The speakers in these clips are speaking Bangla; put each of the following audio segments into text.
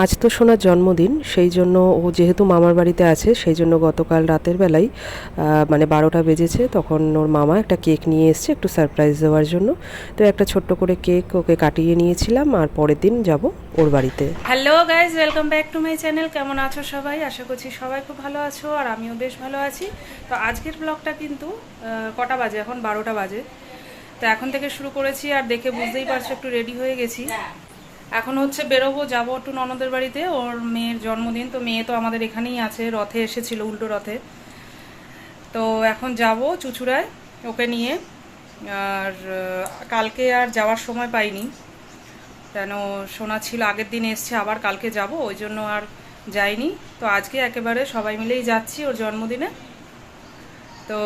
আজ তো সোনার জন্মদিন, সেই জন্য ও যেহেতু মামার বাড়িতে আছে সেই জন্য গতকাল রাতের বেলায় মানে 12টা বেজেছে, তখন ওর মামা একটা কেক নিয়ে এসছে একটু সারপ্রাইজ দেওয়ার জন্য। তো একটা ছোট্ট করে কেক ওকে কাটিয়ে নিয়েছিলাম, আর পরের দিন যাব ওর বাড়িতে। Hello guys, welcome back to my channel. কেমন আছো সবাই? আশা করছি সবাই খুব ভালো আছো, আর আমিও বেশ ভালো আছি। তো আজকের ব্লগটা কিন্তু কটা বাজে, এখন 12টা বাজে। তো এখন থেকে শুরু করেছি, আর দেখে বুঝতেই পারছো একটু রেডি হয়ে গেছি। এখন হচ্ছে বেরোবো, যাবো একটু ননদের বাড়িতে, ওর মেয়ের জন্মদিন। তো মেয়ে তো আমাদের এখানেই আছে, রথে এসেছিল, উল্টো রথে। তো এখন যাব চুচুড়ায় ওকে নিয়ে। আর কালকে আর যাওয়ার সময় পাইনি, কেন শোনা ছিল আগের দিন এসছে, আবার কালকে যাব, ওই জন্য আর যাইনি। তো আজকে একেবারে সবাই মিলেই যাচ্ছি ওর জন্মদিনে। তো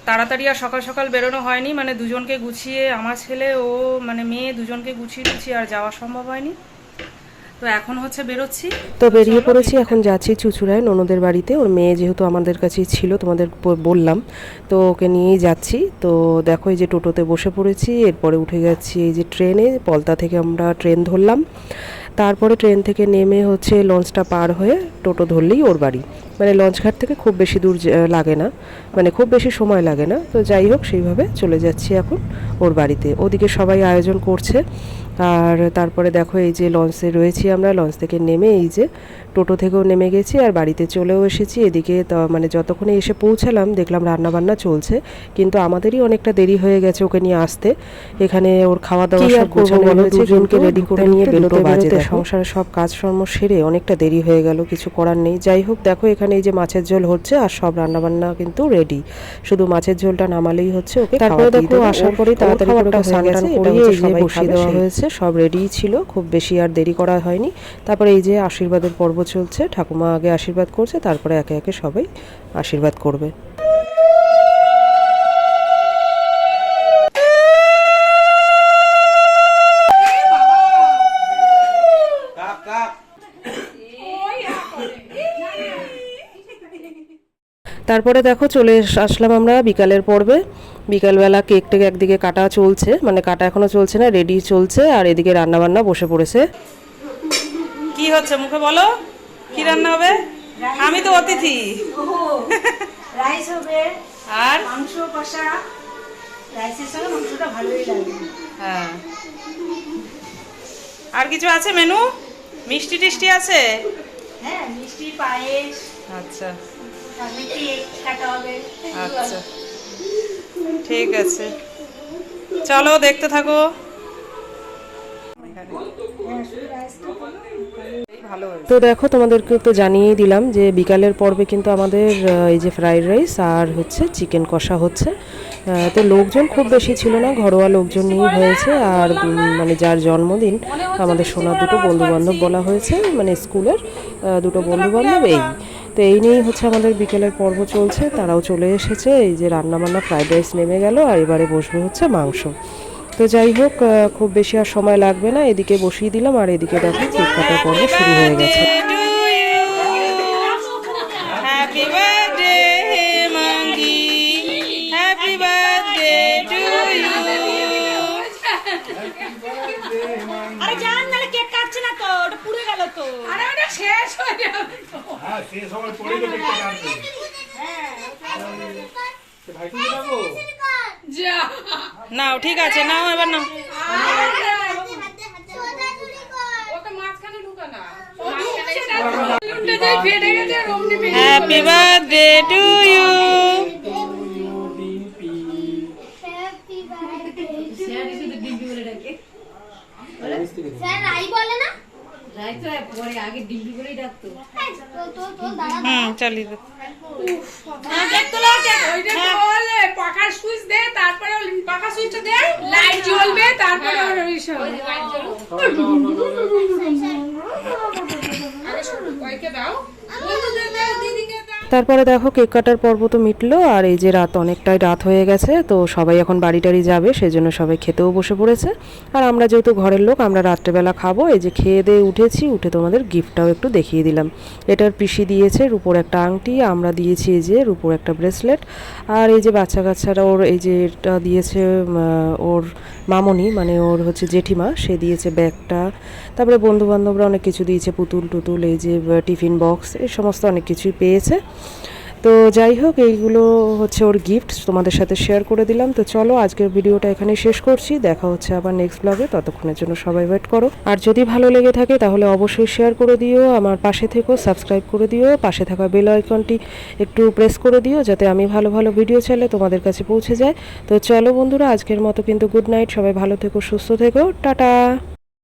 তাড়াতাড়ি আর সকাল সকাল বেরোনো হয়নি, মানে দুজনকে গুছিয়ে, আমার ছেলে ও মানে মেয়ে দুজনকে গুছিয়ে আর যাওয়া সম্ভব হয়নি। তো এখন হচ্ছে বেরোচ্ছি, তো বেরিয়ে পড়েছি, এখন যাচ্ছি চুচুড়ায় ননদের বাড়িতে। ওর মেয়ে যেহেতু আমাদের কাছেই ছিল, তোমাদের বললাম, তো ওকে নিয়েই যাচ্ছি। তো দেখো এই যে টোটোতে বসে পড়েছি, এরপরে উঠে যাচ্ছি এই যে ট্রেনে। পলতা থেকে আমরা ট্রেন ধরলাম, তারপরে ট্রেন থেকে নেমে হচ্ছে লঞ্চটা পার হয়ে টোটো ধরলেই ওর বাড়ি। মানে লঞ্চঘাট থেকে খুব বেশি দূর লাগে না, মানে খুব বেশি সময় লাগে না। তো যাই হোক, সেইভাবে চলে যাচ্ছি এখন ওর বাড়িতে। ওদিকে সবাই আয়োজন করছে। আর তারপরে দেখো এই যে লঞ্চে রয়েছি আমরা, লঞ্চ থেকে নেমে এই যে টোটো থেকেও নেমে গেছি, আর বাড়িতে চলেও এসেছি। এদিকে মানে যতক্ষণে এসে পৌঁছালাম দেখলাম রান্নাবান্না চলছে, কিন্তু আমাদেরই অনেকটা দেরি হয়ে গেছে ওকে নিয়ে আসতে। এখানে ওর খাওয়া দাওয়া সব গোছানো হয়েছে, দুজনকে রেডি করে নিয়ে বেরোতে বাজে। সংসারের সব কাজকর্ম সেরে অনেকটা দেরি হয়ে গেল, কিছু করার নেই। যাই হোক, দেখো এখানে এই যে মাছের ঝোল হচ্ছে, আর সব রান্নাবান্না কিন্তু রেডি, শুধু মাছের ঝোলটা নামালেই হচ্ছে ওকে। তারপরে দেখো আসার পরেই তাড়াতাড়ি করে স্নান টান করিয়ে এই যে বসিয়ে দেওয়া হয়েছে, সব রেডিই ছিল, খুব বেশি আর দেরি করা হয়নি। তারপরে এই যে আশীর্বাদের পর্ব চলছে, ঠাকুমা আগে আশীর্বাদ করছে, তারপরে একে একে সবাই আশীর্বাদ করবে। তারপরে দেখো চলে আসলাম আমরা বিকালের পর্বে। বিকালবেলা কেক টেক একদিকে কাটা চলছে, মানে কাটা এখনো চলছে না, রেডি চলছে, আর এদিকে রান্নাবান্না বসে পড়েছে। কি হচ্ছে মুখে বলো, কি রান্না হবে? আমি তো অতিথি। রাইস হবে আর মাংস কষা, রাইসের সঙ্গে মাংসটা ভালোই লাগে। হ্যাঁ, আর কিছু আছে মেনু? মিষ্টি টিষ্টি আছে? হ্যাঁ, মিষ্টি, পায়েস, আচ্ছা তারপরে কেক কাটা হবে। আচ্ছা, ঠিক আছে, চলো দেখতে থাকো। তো দেখো তোমাদেরকে তো জানিয়েই দিলাম যে বিকালের পর্বে কিন্তু আমাদের এই যে ফ্রাইড রাইস আর হচ্ছে চিকেন কষা হচ্ছে। তো লোকজন খুব বেশি ছিল না, ঘরোয়া লোকজন নিয়েই হয়েছে। আর মানে যার জন্মদিন, আমাদের সোনার দুটো বন্ধুবান্ধব বলা হয়েছে, মানে স্কুলের দুটো বন্ধুবান্ধব। এই তো এই নিয়েই হচ্ছে আমাদের বিকেলের পর্ব চলছে। তারাও চলে এসেছে, এই যে রান্নাবান্না, ফ্রাইড রাইস নেমে গেল, আর এবারে বসবে হচ্ছে মাংস। তো যাই হোক, খুব বেশি আর সময় লাগবে না, এদিকে বসিয়ে দিলাম, আর এদিকে দেখো কেক কাটার পর্ব শুরু হয়ে গেছে। Happy birthday Mangi, happy birthday to you. আরে জান, নালে কেক কাটছে না তো, ওটা পুড়ে গেল তো। আরে ওটা শেষ হয়ে যাবে তো। হ্যাঁ, শেষ হওয়ার পরেই তো কেকটা কাটবে। হ্যাঁ, ভাই তুমি যাবো? যা নাও, ঠিক আছে, নাও এবার নাও। ওটা মাঝখানে ঢুকা না, উল্টে যাই, ফেটে গেছে, রমনি ফেটে। Happy birthday to you. Sir Rai বলে না, রাই তো পরে আগে ডিগ্রি করেই ডাকতো। তো দাঁড়া চালিয়ে দে। কেক তোলা, কেক ওইটা বলে পাখার সুইচ দে, তারপরে পাখার সুইচটা দে, লাইট জ্বলবে, তারপরে ওই সব লাইট জ্বলবে। আগে ছোট কয়কে দাও, বন্ধুদের দাও, দিদিকে দাও। তারপরে দেখো কেক কাটার পর্ব তো মিটলো, আর এই যে অনেকটাই রাত হয়ে গেছে, তো সবাই এখন বাড়ি টাড়ি যাবে, সেই জন্য সবাই খেতেও বসে পড়েছে। আর আমরা যেহেতু ঘরের লোক, আমরা রাত্রেবেলা খাবো। এই যে খেয়ে দিয়ে উঠেছি, উঠে তোমাদের গিফটটাও একটু দেখিয়ে দিলাম। এটার পিসি দিয়েছে রূপোর একটা আংটি, আমরা দিয়েছি এই যে রূপোর একটা ব্রেসলেট, আর এই যে বাচ্চা কাচ্চারা ওর এই যে এটা দিয়েছে ওর মামনি, মানে ওর হচ্ছে জেঠিমা, সে দিয়েছে ব্যাগটা। তারপরে বন্ধু বান্ধবরা অনেক কিছু দিয়েছে, পুতুল টুতুল, এই যে টিফিন বক্স, এই সমস্ত অনেক কিছুই পেয়েছে। তো যাই হোক, এইগুলো হচ্ছে ওর গিফট, তোমাদের সাথে শেয়ার করে দিলাম। তো চলো আজকের ভিডিওটা এখানে শেষ করছি, দেখা হচ্ছে আবার নেক্সট ব্লগে, ততক্ষণের জন্য সবাই ওয়েট করো। আর যদি ভালো লেগে থাকে তাহলে অবশ্যই শেয়ার করে দিও, আমার পাশে থেকো, সাবস্ক্রাইব করে দিও, পাশে থাকা বেল আইকনটি একটু প্রেস করে দিও, যাতে আমি ভালো ভালো ভিডিও চাইলে তোমাদের কাছে পৌঁছে যায়। তো চলো বন্ধুরা, আজকের মতো কিন্তু গুড নাইট, সবাই ভালো থেকো, সুস্থ থেকো, টাটা।